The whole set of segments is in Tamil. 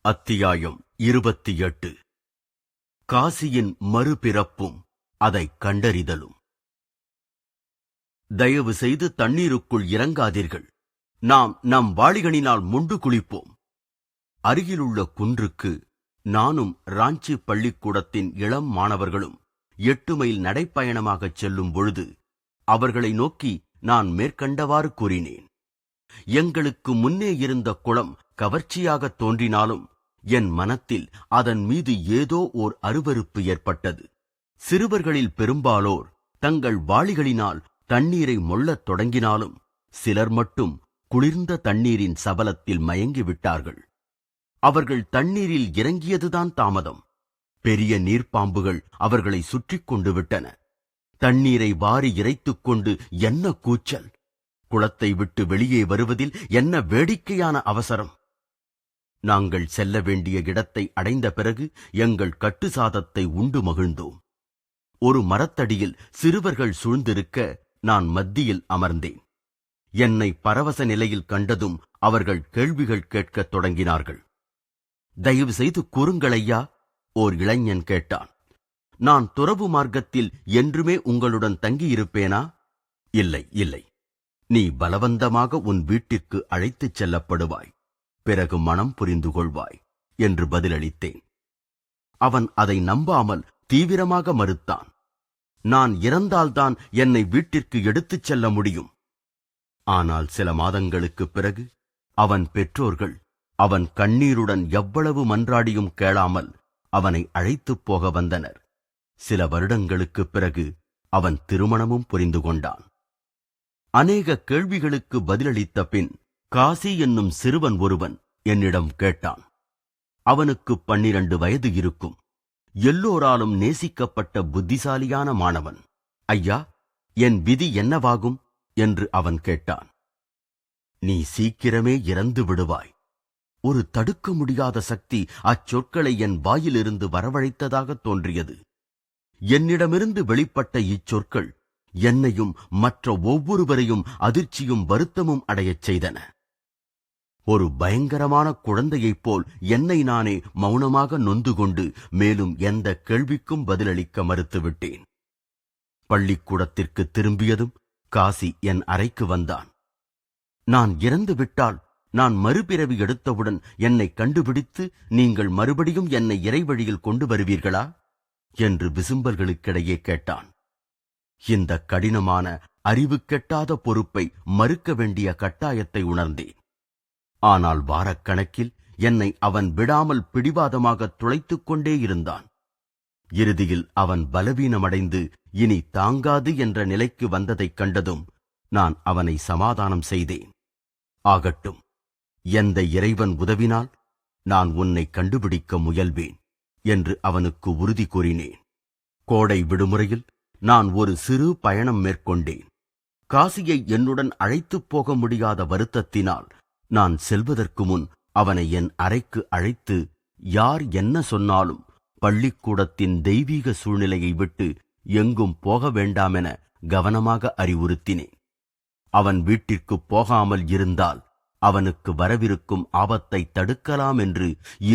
அத்தியாயம் 28. காசியின் மறுபிறப்பும் அதைக் கண்டறிதலும். தயவு செய்து தண்ணீருக்குள் இறங்காதீர்கள். நாம் நம் வாளிகளினால் முண்டு குளிப்போம். அருகிலுள்ள குன்றுக்கு நானும் ராஞ்சி பள்ளிக்கூடத்தின் இளம் மாணவர்களும் 8 மைல் நடைப்பயணமாகச் செல்லும் பொழுது அவர்களை நோக்கி நான் மேற்கண்டவாறு கூறினேன். எங்களுக்கு முன்னே இருந்த குளம் கவர்ச்சியாகத் தோன்றினாலும் என் மனத்தில் அதன் மீது ஏதோ ஓர் அருவருப்பு ஏற்பட்டது. சிறுவர்களில் பெரும்பாலோர் தங்கள் வாளிகளினால் தண்ணீரை மொள்ளத் தொடங்கினாலும் சிலர் மட்டும் குளிர்ந்த தண்ணீரின் சபலத்தில் மயங்கிவிட்டார்கள். அவர்கள் தண்ணீரில் இறங்கியதுதான் தாமதம். பெரிய நீர்ப்பாம்புகள் அவர்களை சுற்றிக் கொண்டு விட்டன. தண்ணீரை வாரி இறைத்துக் கொண்டு என்ன கூச்சல்! குளத்தை விட்டு வெளியே வருவதில் என்ன வேடிக்கையான அவசரம்! நாங்கள் செல்ல வேண்டிய இடத்தை அடைந்த பிறகு எங்கள் கட்டுசாதத்தை உண்டு மகிழ்ந்தோம். ஒரு மரத்தடியில் சிறுவர்கள் சூழ்ந்திருக்க நான் மத்தியில் அமர்ந்தேன். என்னை பரவச நிலையில் கண்டதும் அவர்கள் கேள்விகள் கேட்கத் தொடங்கினார்கள். தயவு செய்து கூறுங்களையா, ஓர் இளைஞன் கேட்டான். நான் துறவு மார்க்கத்தில் என்றுமே உங்களுடன் தங்கியிருப்பேனா? இல்லை, இல்லை. நீ பலவந்தமாக உன் வீட்டிற்கு அழைத்துச் செல்லப்படுவாய். பிறகு மனம் புரிந்து கொள்வாய் என்று பதிலளித்தேன். அவன் அதை நம்பாமல் தீவிரமாக மறுத்தான். நான் இறந்தால்தான் என்னை வீட்டிற்கு எடுத்துச் செல்ல முடியும். ஆனால் சில மாதங்களுக்குப் பிறகு அவன் பெற்றோர்கள் அவன் கண்ணீருடன் எவ்வளவு மன்றாடியும் கேளாமல் அவனை அழைத்துப் போக வந்தனர். சில வருடங்களுக்குப் பிறகு அவன் திருமணமும் புரிந்து கொண்டான். அநேக கேள்விகளுக்கு பதிலளித்த பின் காசி என்னும் சிறுவன் ஒருவன் என்னிடம் கேட்டான். அவனுக்கு 12 வயது இருக்கும். எல்லோராலும் நேசிக்கப்பட்ட புத்திசாலியான மாணவன். ஐயா, என் விதி என்னவாகும் என்று அவன் கேட்டான். நீ சீக்கிரமே இறந்து விடுவாய். ஒரு தடுக்க முடியாத சக்தி அச்சொற்களை என் வாயிலிருந்து வரவழைத்ததாக தோன்றியது. என்னிடமிருந்து வெளிப்பட்ட இச்சொற்கள் என்னையும் மற்ற ஒவ்வொருவரையும் அதிர்ச்சியும் வருத்தமும் அடையச் செய்தன. ஒரு பயங்கரமான குழந்தையைப் போல் என்னை நானே மௌனமாக நொந்து கொண்டு மேலும் எந்த கேள்விக்கும் பதிலளிக்க மறுத்துவிட்டேன். பள்ளிக்கூடத்திற்கு திரும்பியதும் காசி என் அறைக்கு வந்தான். நான் இறந்து விட்டால் நான் மறுபிறவி எடுத்தவுடன் என்னை கண்டுபிடித்து நீங்கள் மறுபடியும் என்னை இறைவழியில் கொண்டு வருவீர்களா என்று விசும்பல்களுக்கிடையே கேட்டான். இந்த கடினமான அறிவு கெட்டாத பொறுப்பை மறுக்க வேண்டிய கட்டாயத்தை உணர்ந்தேன். ஆனால் வாரக்கணக்கில் என்னை அவன் விடாமல் பிடிவாதமாக துளைத்துக் கொண்டே இருந்தான். இறுதியில் அவன் பலவீனமடைந்து இனி தாங்காது என்ற நிலைக்கு வந்ததைக் கண்டதும் நான் அவனை சமாதானம் செய்தேன். ஆகட்டும், எந்த இறைவன் உதவினால் நான் உன்னை கண்டுபிடிக்க முயல்வேன் என்று அவனுக்கு உறுதி கூறினேன். கோடை விடுமுறையில் நான் ஒரு சிறு பயணம் மேற்கொண்டேன். காசியை என்னுடன் அழைத்துப் போக முடியாத வருத்தத்தினால் நான் செல்வதற்கு முன் அவனை என் அறைக்கு அழைத்து யார் என்ன சொன்னாலும் பள்ளிக்கூடத்தின் தெய்வீக சூழ்நிலையை விட்டு எங்கும் போக வேண்டாமென கவனமாக அறிவுறுத்தினேன். அவன் வீட்டிற்குப் போகாமல் இருந்தால் அவனுக்கு வரவிருக்கும் ஆபத்தை தடுக்கலாம் என்று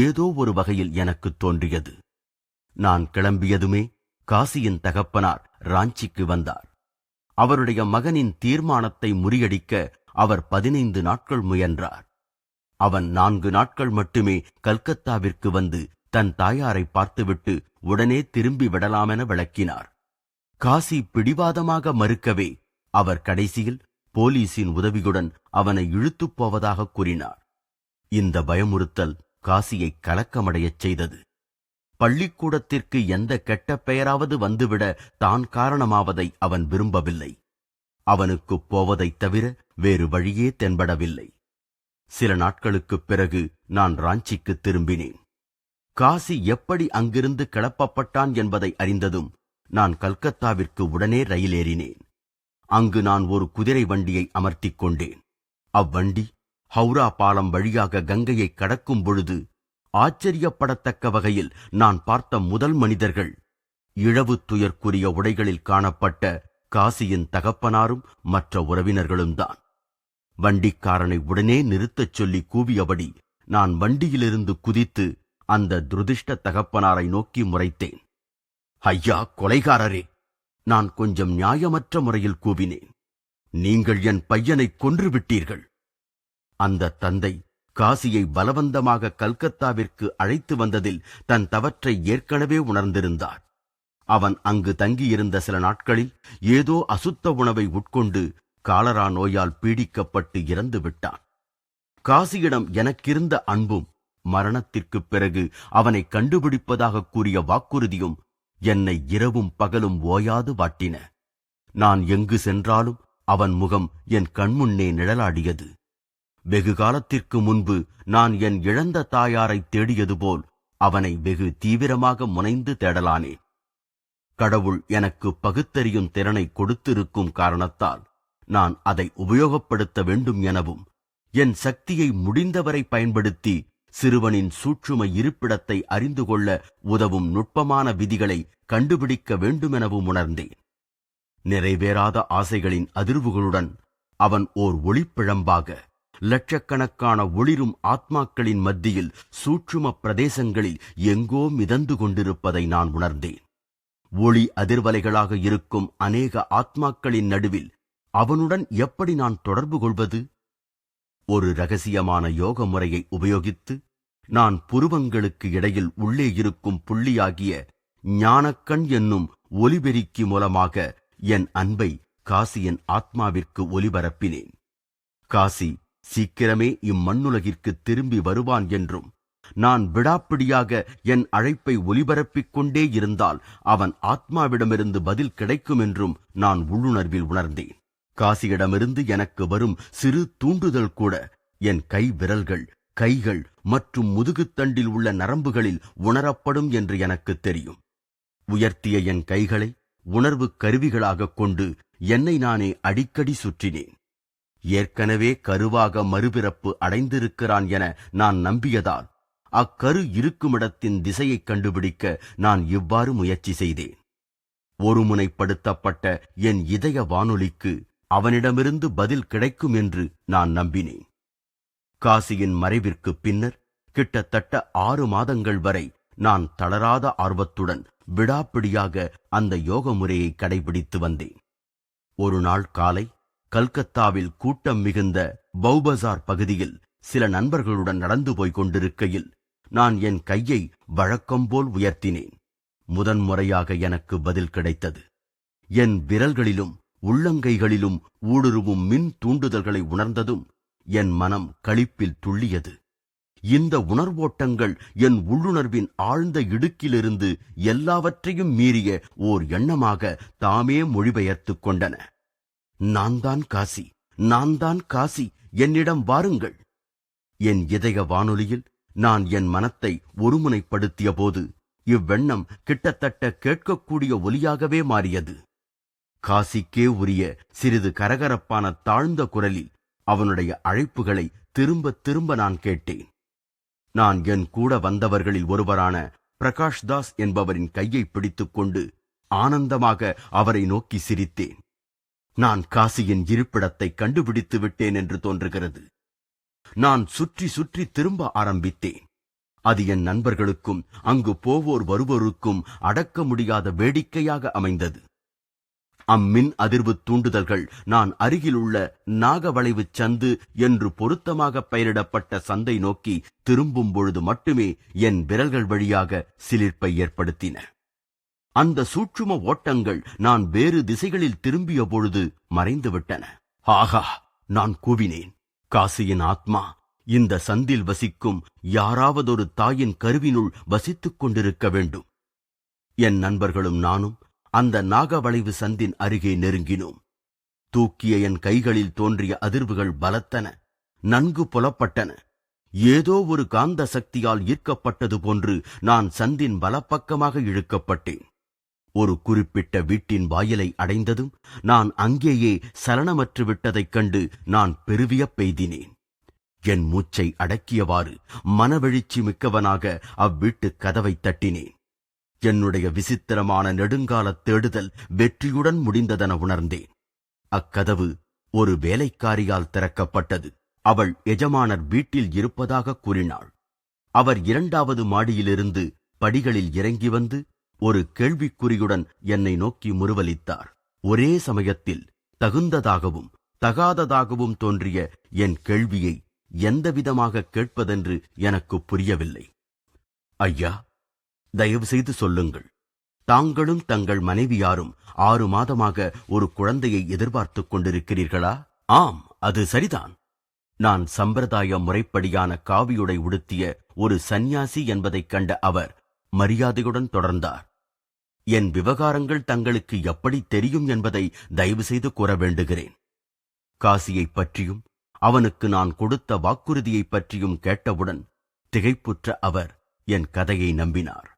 ஏதோ ஒரு வகையில் எனக்கு தோன்றியது. நான் கிளம்பியதுமே காசியின் தகப்பனார் ராஞ்சிக்கு வந்தார். அவருடைய மகனின் தீர்மானத்தை முறியடிக்க அவர் 15 நாட்கள் முயன்றார். அவன் 4 நாட்கள் மட்டுமே கல்கத்தாவிற்கு வந்து தன் தாயாரை பார்த்துவிட்டு உடனே திரும்பி விடலாமென விளக்கினார். காசி பிடிவாதமாக மறுக்கவே அவர் கடைசியில் போலீசின் உதவியுடன் அவனை இழுத்துப் போவதாக கூறினார். இந்த பயமுறுத்தல் காசியை கலக்கமடையச் செய்தது. பள்ளிக்கூடத்திற்கு எந்த கெட்ட பெயராவது வந்துவிட தான் காரணமாவதை அவன் விரும்பவில்லை. அவனுக்குப் போவதைத் தவிர வேறு வழியே தென்படவில்லை. சில நாட்களுக்குப் பிறகு நான் ராஞ்சிக்கு திரும்பினேன். காசி எப்படி அங்கிருந்து கிளப்பப்பட்டான் என்பதை அறிந்ததும் நான் கல்கத்தாவிற்கு உடனே ரயில் ஏறினேன். அங்கு நான் ஒரு குதிரை வண்டியை அமர்த்திக் கொண்டேன். அவ்வண்டி ஹவுரா பாலம் வழியாக கங்கையை கடக்கும் பொழுது ஆச்சரியப்படத்தக்க வகையில் நான் பார்த்த முதல் மனிதர்கள் இழவு துயர்க்குரிய உடைகளில் காணப்பட்ட காசியின் தகப்பனாரும் மற்ற உறவினர்களும் தான். வண்டிக்காரனை உடனே நிறுத்தச் சொல்லி கூவியபடி நான் வண்டியிலிருந்து குதித்து அந்த துரதிர்ஷ்ட தகப்பனாரை நோக்கி முறைத்தேன். ஐயா கொலைகாரரே! நான் கொஞ்சம் நியாயமற்ற முறையில் கூவினேன். நீங்கள் என் பையனை கொன்றுவிட்டீர்கள். அந்த தந்தை காசியை பலவந்தமாக கல்கத்தாவிற்கு அழைத்து வந்ததில் தன் தவற்றை ஏற்கனவே உணர்ந்திருந்தார். அவன் அங்கு தங்கியிருந்த சில நாட்களில் ஏதோ அசுத்த உணவை உட்கொண்டு காலரா நோயால் பீடிக்கப்பட்டு இறந்து விட்டான். காசியிடம் எனக்கிருந்த அன்பும் மரணத்திற்குப் பிறகு அவனை கண்டுபிடிப்பதாக கூறிய வாக்குறுதியும் என்னை இரவும் பகலும் ஓயாது வாட்டின. நான் எங்கு சென்றாலும் அவன் முகம் என் கண்முன்னே நிழலாடியது. வெகு காலத்திற்கு முன்பு நான் என் இழந்த தாயாரை தேடியது போல் அவனை வெகு தீவிரமாக முனைந்து தேடலானேன். கடவுள் எனக்கு பகுத்தறியும் திறனை கொடுத்திருக்கும் காரணத்தால் நான் அதை உபயோகப்படுத்த வேண்டும் எனவும், என் சக்தியை முடிந்தவரை பயன்படுத்தி சிறுவனின் சூட்சும இருப்பிடத்தை அறிந்து கொள்ள உதவும் நுட்பமான விதிகளை கண்டுபிடிக்க வேண்டுமெனவும் உணர்ந்தேன். நிறைவேறாத ஆசைகளின் அதிர்வுகளுடன் அவன் ஓர் ஒளிப்பிழம்பாக லட்சக்கணக்கான ஒளிரும் ஆத்மாக்களின் மத்தியில் சூட்சும பிரதேசங்களில் எங்கோ மிதந்து கொண்டிருப்பதை நான் உணர்ந்தேன். ஒளி அதிர்வலைகளாக இருக்கும் அநேக ஆத்மாக்களின் நடுவில் அவனுடன் எப்படி நான் தொடர்பு கொள்வது? ஒரு ரகசியமான யோக முறையை உபயோகித்து நான் புருவங்களுக்கு இடையில் உள்ளே இருக்கும் புள்ளியாகிய ஞானக்கண் என்னும் ஒலிபெருக்கி மூலமாக என் அன்பை காசியின் ஆத்மாவிற்கு ஒலிபரப்பினேன். காசி சீக்கிரமே இம்மண்ணுலகிற்கு திரும்பி வருவான் என்றும், நான் விடாப்பிடியாக என் அழைப்பை ஒலிபரப்பிக் கொண்டே இருந்தால் அவன் ஆத்மாவிடமிருந்து பதில் கிடைக்கும் என்றும் நான் உள்ளுணர்வில் உணர்ந்தேன். காசியிடமிருந்து எனக்கு வரும் சிறு தூண்டுதல் கூட என் கை விரல்கள், கைகள் மற்றும் முதுகுத்தண்டில் உள்ள நரம்புகளில் உணரப்படும் என்று எனக்கு தெரியும். உயர்த்திய என் கைகளை உணர்வு கருவிகளாக கொண்டு என்னை நானே அடிக்கடி சுற்றினேன். ஏற்கனவே கருவாக மறுபிறப்பு அடைந்திருக்கிறான் என நான் நம்பியதால் அக்கரு இருக்குமிடத்தின் திசையை கண்டுபிடிக்க நான் இவ்வாறு முயற்சி செய்தேன். ஒருமுனைப்படுத்தப்பட்ட என் இதய வானொலிக்கு அவனிடமிருந்து பதில் கிடைக்கும் என்று நான் நம்பினேன். காசியின் மறைவிற்கு பின்னர் கிட்டத்தட்ட 6 மாதங்கள் வரை நான் தளராத ஆர்வத்துடன் விடாப்பிடியாக அந்த யோக முறையை கடைபிடித்து வந்தேன். ஒரு நாள் காலை கல்கத்தாவில் கூட்டம் மிகுந்த பௌபசார் பகுதியில் சில நண்பர்களுடன் நடந்து போய்க் கொண்டிருக்கையில் நான் என் கையை வழக்கம்போல் உயர்த்தினேன். முதன்முறையாக எனக்கு பதில் கிடைத்தது. என் விரல்களிலும் உள்ளங்கைகளிலும் ஊடுருவும் மின் தூண்டுதல்களை உணர்ந்ததும் என் மனம் களிப்பில் துள்ளியது. இந்த உணர்வோட்டங்கள் என் உள்ளுணர்வின் ஆழ்ந்த இடுக்கிலிருந்து எல்லாவற்றையும் மீறிய ஓர் எண்ணமாக தாமே மொழிபெயர்த்துக் கொண்டன. நான் தான் காசி, நான் தான் காசி, என்னிடம் வாருங்கள். என் இதய வானொலியில் நான் என் மனத்தை ஒருமுனைப்படுத்திய போது இவ்வெண்ணம் கிட்டத்தட்ட கேட்கக்கூடிய ஒலியாகவே மாறியது. காசிக்கே உரிய சிறிது கரகரப்பான தாழ்ந்த குரலில் அவனுடைய அழைப்புகளை திரும்ப திரும்ப நான் கேட்டேன். நான் என் கூட வந்தவர்களில் ஒருவரான பிரகாஷ்தாஸ் என்பவரின் கையை பிடித்துக்கொண்டு ஆனந்தமாக அவரை நோக்கி சிரித்தேன். நான் காசியின் இருப்பிடத்தை கண்டுபிடித்து விட்டேன் என்று தோன்றுகிறது. நான் சுற்றி சுற்றி திரும்ப ஆரம்பித்தேன். அது என் நண்பர்களுக்கும் அங்கு போவோர் வருவோருக்கும் அடக்க முடியாத வேடிக்கையாக அமைந்தது. அம்மின் அதிர்வு தூண்டுதல்கள் நான் அருகிலுள்ள நாகவளைவு சந்து என்று பொருத்தமாக பெயரிடப்பட்ட சந்தை நோக்கி திரும்பும் பொழுது மட்டுமே என் விரல்கள் வழியாக சிலிர்ப்பை ஏற்படுத்தின. அந்த சூட்சும ஓட்டங்கள் நான் வேறு திசைகளில் திரும்பிய பொழுது மறைந்துவிட்டன. ஆகா! நான் கூவினேன். காசியின் ஆத்மா இந்த சந்தில் வசிக்கும் யாராவதொரு தாயின் கருவினுள் வசித்துக் கொண்டிருக்க வேண்டும். என் நண்பர்களும் நானும் அந்த நாகவளைவு சந்தின் அருகே நெருங்கினோம். தூக்கிய என் கைகளில் தோன்றிய அதிர்வுகள் பலத்தன, நன்கு புலப்பட்டன. ஏதோ ஒரு காந்த சக்தியால் ஈர்க்கப்பட்டது போன்று நான் சந்தின் வலப்பக்கமாக இழுக்கப்பட்டேன். ஒரு குறிப்பிட்ட வீட்டின் வாயிலை அடைந்ததும் நான் அங்கேயே சலனமற்று விட்டதைக் கண்டு நான் பெருவியப்பெய்தினேன். என் மூச்சை அடக்கியவாறு மனவெழுச்சி மிக்கவனாக அவ்வீட்டு கதவை தட்டினேன். என்னுடைய விசித்திரமான நெடுங்கால தேடுதல் வெற்றியுடன் முடிந்ததென உணர்ந்தேன். அக்கதவு ஒரு வேலைக்காரியால் திறக்கப்பட்டது. அவள் எஜமானர் வீட்டில் இருப்பதாக கூறினாள். அவர் 2வது மாடியிலிருந்து படிகளில் இறங்கி வந்து ஒரு கேள்விக்குறியுடன் என்னை நோக்கி முறுவலித்தார். ஒரே சமயத்தில் தகுந்ததாகவும் தகாததாகவும் தோன்றிய என் கேள்வியை எந்தவிதமாக கேட்பதென்று எனக்கு புரியவில்லை. ஐயா, தயவு செய்து சொல்லுங்கள், தாங்களும் தங்கள் மனைவியாரும் 6 மாதமாக ஒரு குழந்தையை எதிர்பார்த்துக் கொண்டிருக்கிறீர்களா? ஆம், அது சரிதான். நான் சம்பிரதாய முறைப்படியான காவியுடை உடுத்திய ஒரு சந்நியாசி என்பதைக் கண்ட அவர் மரியாதையுடன் தொடர்ந்தார். என் விவகாரங்கள் தங்களுக்கு எப்படி தெரியும் என்பதை தயவு செய்து கூற வேண்டுகிறேன். காசியைப் பற்றியும் அவனுக்கு நான் கொடுத்த வாக்குறுதியைப் பற்றியும் கேட்டவுடன் திகைப்புற்ற அவர் என் கதையை நம்பினார்.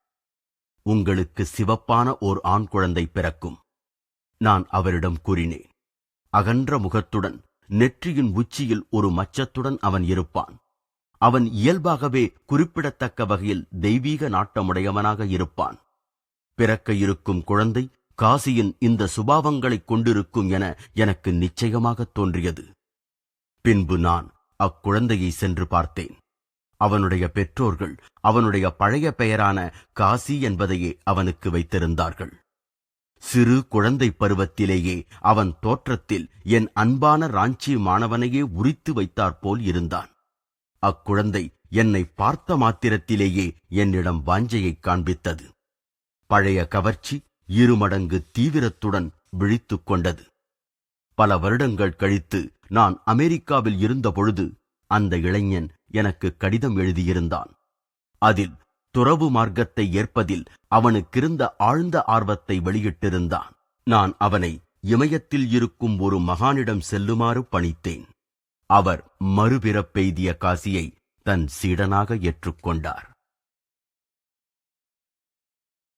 உங்களுக்கு சிவப்பான ஓர் ஆண் குழந்தை பிறக்கும், நான் அவரிடம் கூறினேன். அகன்ற முகத்துடன் நெற்றியின் உச்சியில் ஒரு மச்சத்துடன் அவன் இருப்பான். அவன் இயல்பாகவே குறிப்பிடத்தக்க வகையில் தெய்வீக நாட்டமுடையவனாக இருப்பான். பிறக்க இருக்கும் குழந்தை காசியின் இந்த சுபாவங்களைக் கொண்டிருக்கும் என எனக்கு நிச்சயமாகத் தோன்றியது. பின்பு நான் அக்குழந்தையை சென்று பார்த்தேன். அவனுடைய பெற்றோர்கள் அவனுடைய பழைய பெயரான காசி என்பதையே அவனுக்கு வைத்திருந்தார்கள். சிறு குழந்தை பருவத்திலேயே அவன் தோற்றத்தில் என் அன்பான ராஞ்சி மாணவனையே உரித்து வைத்தாற்போல் இருந்தான். அக்குழந்தை என்னை பார்த்த மாத்திரத்திலேயே என்னிடம் வாஞ்சையைக் காண்பித்தது. பழைய கவர்ச்சி 2 மடங்கு தீவிரத்துடன் விழித்துக் கொண்டது. பல வருடங்கள் கழித்து நான் அமெரிக்காவில் இருந்தபொழுது அந்த இளைஞன் எனக்கு கடிதம் எழுதியிருந்தான். அதில் துறவு மார்க்கத்தை ஏற்பதில் அவனுக்கிருந்த ஆழ்ந்த ஆர்வத்தை வெளியிட்டிருந்தான். நான் அவனை இமயத்தில் இருக்கும் ஒரு மகானிடம் செல்லுமாறு பணித்தேன். அவர் மறுபிறப்பெய்திய காசியை தன் சீடனாக ஏற்றுக்கொண்டார்.